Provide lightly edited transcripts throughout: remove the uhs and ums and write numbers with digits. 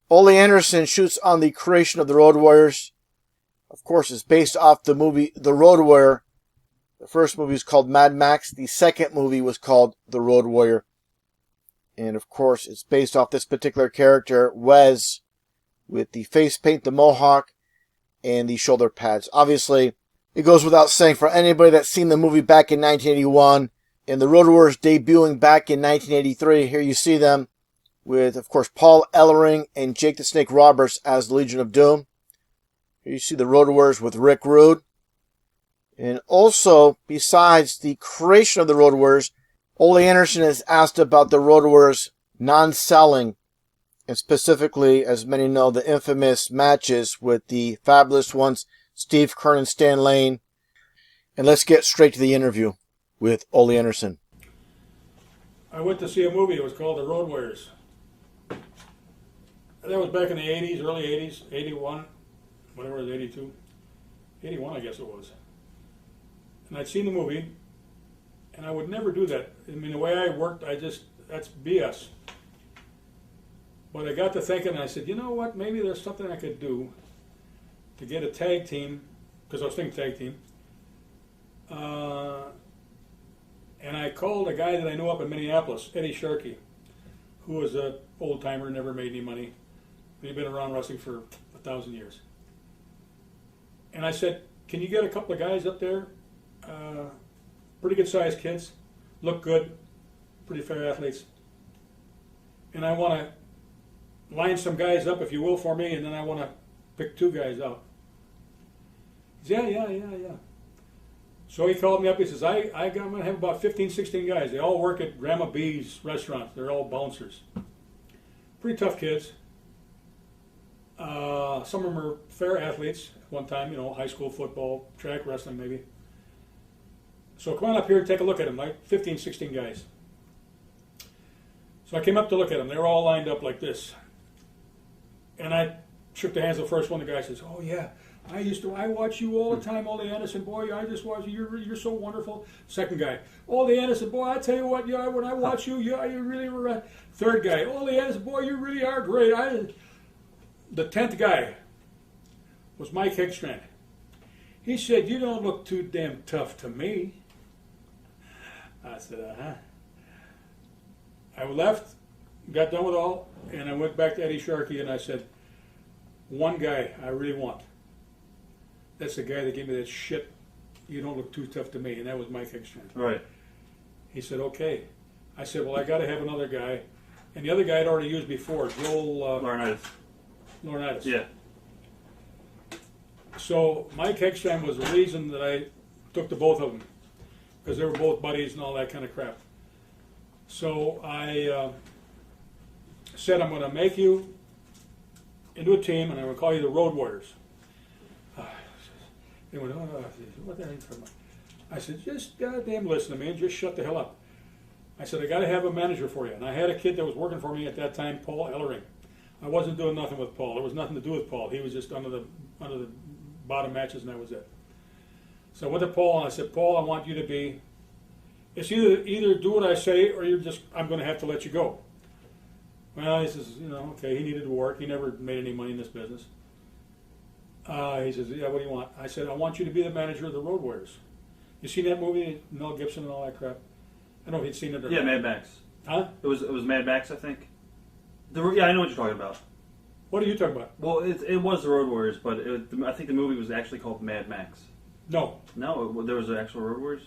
Ole Anderson shoots on the creation of the Road Warriors. Of course, it's based off the movie The Road Warrior. The first movie was called Mad Max. The second movie was called The Road Warrior. And of course, it's based off this particular character, Wes, with the face paint, the mohawk, and the shoulder pads. Obviously, it goes without saying for anybody that's seen the movie back in 1981 and the Road Warriors debuting back in 1983. Here you see them with, of course, Paul Ellering and Jake the Snake Roberts as the Legion of Doom. Here you see the Road Warriors with Rick Rude. And also, besides the creation of the Road Warriors, Ole Anderson is asked about the Road Warriors non-selling, and specifically, as many know, the infamous matches with the Fabulous Ones, Steve Keirn and Stan Lane. And let's get straight to the interview with Ole Anderson. I went to see a movie. It was called The Road Warriors. That was back in the 80s, early 80s, 81, whatever it was, 82. 81, I guess it was. And I'd seen the movie, and I would never do that. I mean, the way I worked, that's BS. But I got to thinking, and I said, you know what, maybe there's something I could do to get a tag team, because I was thinking tag team. And I called a guy that I knew up in Minneapolis, Eddie Sharkey, who was an old-timer, never made any money. He'd been around wrestling for 1,000 years. And I said, can you get a couple of guys up there? Pretty good-sized kids, look good, pretty fair athletes. And I want to line some guys up, if you will, for me, and then I want to pick 2 guys out. He said, yeah. So he called me up, he says, I'm going to have about 15, 16 guys. They all work at Grandma B's restaurant. They're all bouncers. Pretty tough kids. Some of them are fair athletes at one time, high school football, track wrestling maybe. So come on up here and take a look at them, like 15, 16 guys. So I came up to look at them. They were all lined up like this. And I shook the hands of the first one. The guy says, oh yeah, I watch you all the time, Ole Anderson, boy, I just watch you, you're so wonderful. Second guy, Ole Anderson, boy, I tell you what, when I watch you, you really were. Third guy, Ole Anderson, boy, you really are great. The 10th guy was Mike Hickstrand. He said, you don't look too damn tough to me. I said, I left, got done with all, and I went back to Eddie Sharkey and I said, one guy I really want. That's the guy that gave me that shit, you don't look too tough to me, and that was Mike Hickstrand. Right. He said, okay. I said, well, I got to have another guy. And the other guy I'd already used before, Joel Laurinaitis. Yeah. So Mike Hickstrand was the reason that I took to both of them, because they were both buddies and all that kind of crap. So I said, I'm going to make you into a team, and I'm going to call you the Road Warriors. They went, what the hell are you talking about? I said, just goddamn listen to me and just shut the hell up. I said, I got to have a manager for you. And I had a kid that was working for me at that time, Paul Ellering. I wasn't doing nothing with Paul. There was nothing to do with Paul. He was just under the bottom matches, and that was it. So I went to Paul and I said, Paul, I want you to be. It's either do what I say, or I'm going to have to let you go. Well, he says, okay. He needed to work. He never made any money in this business. He says, yeah, what do you want? I said, I want you to be the manager of the Road Warriors. You seen that movie, Mel Gibson and all that crap? I don't know if you'd seen it or Yeah, not. Mad Max. Huh? It was Mad Max, I think. Yeah, I know what you're talking about. What are you talking about? Well, it was the Road Warriors, but I think the movie was actually called Mad Max. No. No, there was an actual Road Warriors?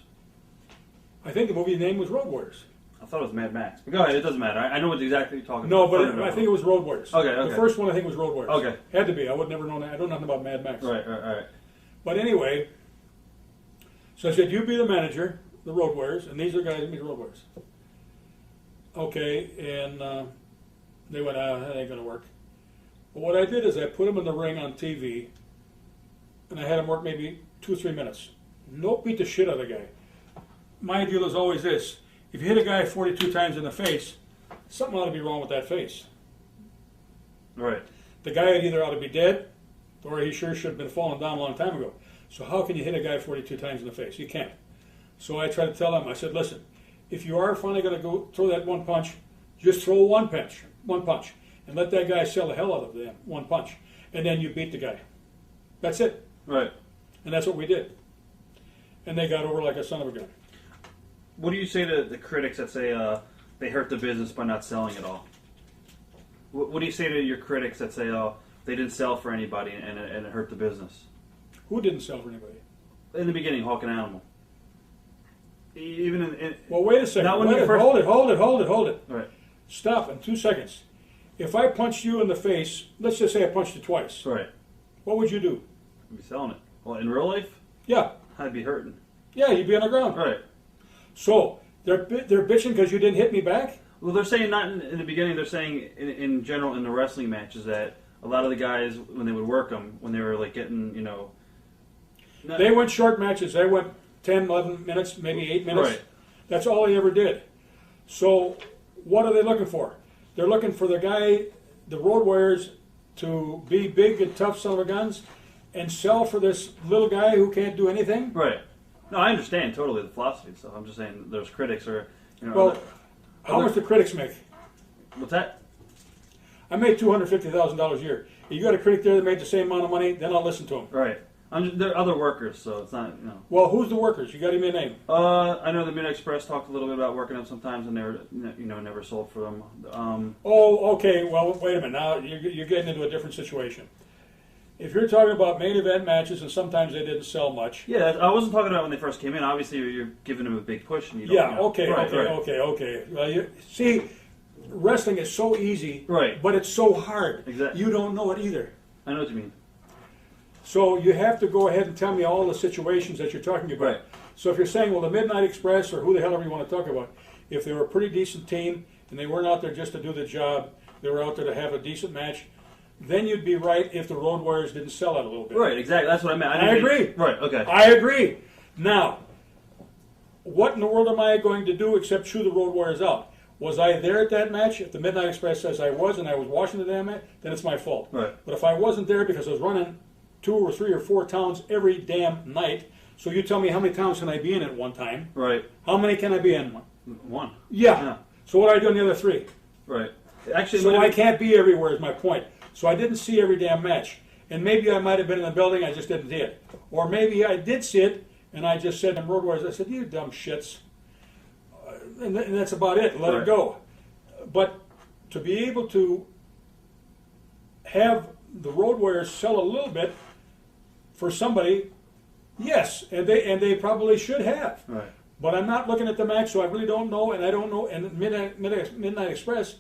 I think the movie name was Road Warriors. I thought it was Mad Max. But go ahead, it doesn't matter. I know what exactly you're talking No, about. but I think it was Road Warriors. Okay. The first one I think was Road Warriors. Okay. Had to be. I would never know that. I don't know nothing about Mad Max. Right. But anyway, so I said, you be the manager, the Road Warriors, and these are guys that be the Road Warriors. Okay, and they went, that ain't going to work. But what I did is I put them in the ring on TV, and I had them work maybe 2 or 3 minutes. Don't beat the shit out of the guy. My deal is always this. If you hit a guy 42 times in the face, something ought to be wrong with that face. Right. The guy either ought to be dead, or he sure should have been falling down a long time ago. So how can you hit a guy 42 times in the face? You can't. So I try to tell them, I said, listen, if you are finally going to go throw that one punch, just throw one punch. and let that guy sell the hell out of them, one punch. And then you beat the guy. That's it. Right. And that's what we did. And they got over like a son of a gun. What do you say to the critics that say they hurt the business by not selling at all? What do you say to your critics that say, oh, they didn't sell for anybody and it hurt the business? Who didn't sell for anybody? In the beginning, Hawk and Animal. Even in Well, wait a second. Not when Wait, you first- hold it. right, Stop in 2 seconds. If I punched you in the face, let's just say I punched you twice, right, what would you do? I'd be selling it. Well, in real life, Yeah. I'd be hurting. Yeah, you'd be on the ground. Right. So they're bitching because you didn't hit me back? Well, they're saying not in the beginning. They're saying in general in the wrestling matches that a lot of the guys when they would work them when they were like getting They went short matches. They went 10, 11 minutes, maybe 8 minutes. Right. That's all they ever did. So what are they looking for? They're looking for the guy, the Road Warriors, to be big and tough son of a guns and sell for this little guy who can't do anything? right. No, I understand totally the philosophy and stuff. I'm just saying those critics are Well, how much do critics make? what's that? I made $250,000 a year. If you got a critic there that made the same amount of money, then I'll listen to him. Right. They're other workers, so it's not Well, who's the workers? You got him a name. I know the Midnight Express talked a little bit about working them sometimes, and they're never sold for them. Oh, okay. Well, wait a minute. Now you're getting into a different situation. If you're talking about main event matches, and sometimes they didn't sell much. Yeah, I wasn't talking about when they first came in. Obviously, you're giving them a big push, and you don't. Yeah. Okay. Right, right. Okay. Well, see, wrestling is so easy, Right. but it's so hard. Exactly. You don't know it either. I know what you mean. So you have to go ahead and tell me all the situations that you're talking about. Right. So if you're saying, well, the Midnight Express or who the hell ever you want to talk about, if they were a pretty decent team and they weren't out there just to do the job, they were out there to have a decent match, then you'd be right if the Road Warriors didn't sell out a little bit. Right, exactly. That's what I meant. I agree. Right, okay. I agree. Now, what in the world am I going to do except chew the Road Warriors out? Was I there at that match? If the Midnight Express says I was and I was watching the damn match, then it's my fault. Right. But if I wasn't there because I was running 2 or 3 or 4 towns every damn night, so you tell me how many towns can I be in at one time? Right. How many can I be in? One. Yeah. Yeah. So what do I do on the other 3? Right. Actually, So I can't be everywhere is my point. So I didn't see every damn match. And maybe I might have been in the building, I just didn't see it. Or maybe I did see it, and I just said to Road Warriors, I said, you dumb shits. And that's about it. Let Right. it go. But to be able to have the Road Warriors sell a little bit for somebody, yes, and they probably should have. Right. But I'm not looking at the match, so I really don't know, and I don't know. And Midnight Express,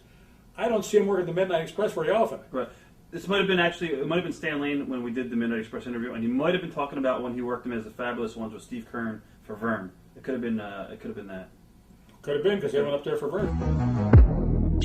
I don't see him working the Midnight Express very often. Right. This might have been it might have been Stan Lane when we did the Midnight Express interview, and he might have been talking about when he worked him as the Fabulous Ones with Steve Kern for Vern. It could have been that. Could have been because they went up there for Vern.